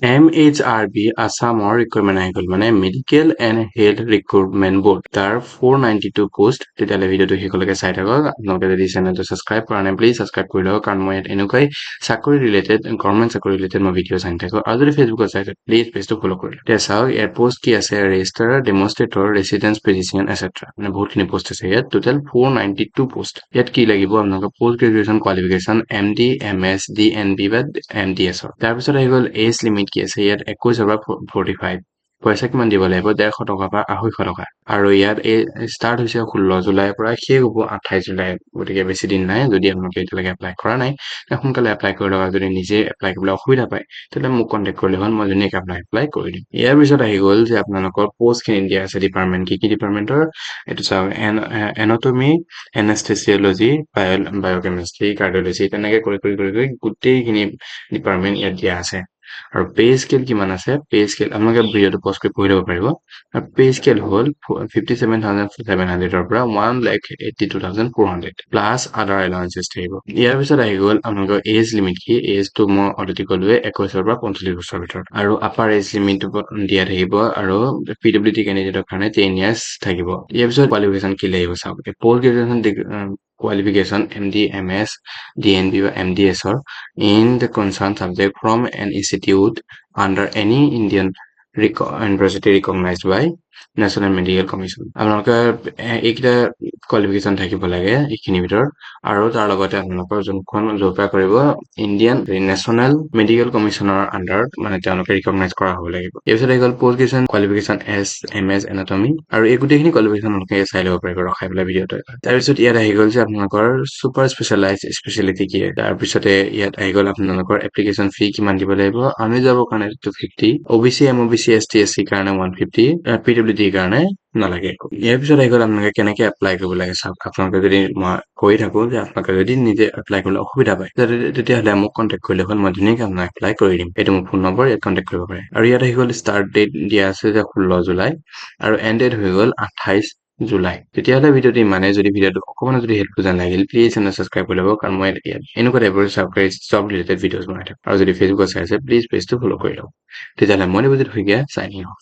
MHRB আসামৰ recruitment আহি গ'ল মানে medical and health recruitment board তাৰ 492 পোষ্ট তেতিয়াহ'লে ভিডিঅ'টো শেষলৈকে চাই থাকক আপোনালোকে যদি চেনেলটো ছাবস্ক্ৰাইব কৰা নাই প্লিজ ছাবস্ক্ৰাইব কৰি লওক কাৰণ মই ইয়াত এনেকুৱাই চাকৰি ৰিলেটেড গভৰ্ণমেণ্ট চাকৰি ৰিলেটেড মই ভিডিঅ' চাই থাকোঁ আৰু যদি ফেচবুকত চাই প্লিজ পেজটো ফ'ল' কৰি লওক এতিয়া চাওক ইয়াৰ পোষ্ট কি আছে register demonstrator residence physician etcetera মানে বহুতখিনি পোষ্ট আছে ইয়াত টোটেল 492 পোষ্ট ইয়াত কি লাগিব আপোনালোকৰ post graduation qualification MD MS DNB বা MDSৰ তাৰপিছত আহি গ'ল এজ লিমিট কি আছে ইয়াত 21 পৰা 45 পইচা কিমান দিব লাগিব 150 টকা বা 250 টকা আৰু ইয়াত ষ্টাৰ্ট হৈছে 16 জুলাইৰ পৰা শেষ হ'ব 28 জুলাই গতিকে বেছি দিন নাই যদি আপোনালোকে এতিয়ালৈকে এপ্লাই কৰা নাই সোনকালে এপ্লাই কৰি লওক যদি নিজে এপ্লাই কৰিবলৈ অসুবিধা পায় তেতিয়াহ'লে মোক কণ্টেক্ট কৰিলে হ'ল মই ধুনীয়াকৈ এপ্লাই কৰি দিম ইয়াৰ পিছত আহি গ'ল যে আপোনালোকৰ পোষ্টখিনি দিয়া আছে ডিপাৰ্টমেণ্ট কি ডিপাৰ্টমেণ্টৰ এইটো চাওক এনাটমি এনেস্থেচিয়লজি বায়'কেমিষ্ট্ৰি কাৰ্ডিঅলজি তেনেকৈ কৰি গোটেইখিনি ডিপাৰ্টমেণ্ট ইয়াত দিয়া আছে আৰু পে স্কেল কিমান আছে পে স্কেল আপোনালোকে ভিডিঅ'টো পজ কৰি পঢ়ি ল'ব পাৰিব আৰু পে স্কেল হ'ল 57,700ৰ পৰা 1,82,400 প্লাছ আদাৰ এলাউন্সেছ থাকিব ইয়াৰ পিছত আহি গ'ল আপোনালোকৰ এজ লিমিট কি এজটো মই অলৰেডি ক'লোৱে 21 পৰা 45 বছৰৰ ভিতৰত আৰু আপাৰ এজ লিমিটটো দিয়া থাকিব আৰু PWD কেণ্ডিডেটৰ কাৰণে 10 ইয়াৰ্ছ থাকিব ইয়াৰ পিছত কোৱালিফিকেশ্যন কি লাগিব চাওক post graduation qualification MD MS DNB বা MDSৰ in the concerned subject from an institute under any Indian university recognized by national medical commission আপোনালোকে এইকেইটা কোৱালিফিকেশ্যন থাকিব লাগে এইখিনিৰ ভিতৰত আৰু তাৰ লগতে আপোনালোকৰ যোনখন য'ৰ পৰা কৰিব ইণ্ডিয়ান নেশ্যনেল মেডিকেল কমিশ্যনৰ আণ্ডাৰত মানে তেওঁলোকে ৰিকগনাইজ কৰা হ'ব লাগিব ইয়াৰ পিছত আহি গ'ল post graduation qualification MS anatomy আৰু এই গোটেইখিনি কোৱালিফিকেশ্যন আপোনালোকে চাই ল'ব পাৰিব ৰখাই পেলাই ভিডিঅ'টো তাৰপিছত ইয়াত আহি গ'ল যে আপোনালোকৰ ছুপাৰ স্পেচিয়েলাইজ স্পেচিয়েলিটি কি তাৰপিছতে ইয়াত আহি গ'ল আপোনালোকৰ এপ্লিকেশ্যন ফি কিমান দিব লাগিব আমি যাবৰ কাৰণে 250 OBC MOBC ST SC কাৰণে 150 PWD কাৰণে নালাগে একো ইয়াৰ পিছত আহি গ'ল আপোনালোকে কেনেকে এপ্লাই কৰিব লাগে চাওক আপোনালোকে যদি মই কৈ থাকোঁ যে আপোনালোকে যদি নিজে এপ্লাই কৰিবলৈ অসুবিধা পায় তেতিয়াহ'লে মোক কণ্টেক্ট কৰিলে হ'ল মই ধুনীয়াকৈ আপোনাক এপ্লাই কৰি দিম এইটো মোৰ ফোন নম্বৰ ইয়াত কণ্টেক্ট কৰিব পাৰে আৰু ইয়াত আহি গ'ল ষ্টাৰ্ট ডেট দিয়া আছে যে 16 জুলাই আৰু এণ্ড ডেট হৈ গ'ল 28 জুলাই তেতিয়াহ'লে ভিডিঅ'টো ইমানে যদি ভিডিঅ'টো অকণমান যদি হেল্পফুল যেন লাগিল প্লিজ চেনেল ছাবস্ক্ৰাইব কৰি ল'ব কাৰণ মই ইয়াত এনেকুৱা টাইপৰ চৰকাৰী জব ৰিলেটেড ভিডিঅ'জ বনাই থাকোঁ আৰু যদি ফেচবুকত চাই আছে প্লিজ পেজটো ফ'ল' কৰি লওক তেতিয়াহ'লে মই নিবেদিত শইকীয়া চাইনিং অফ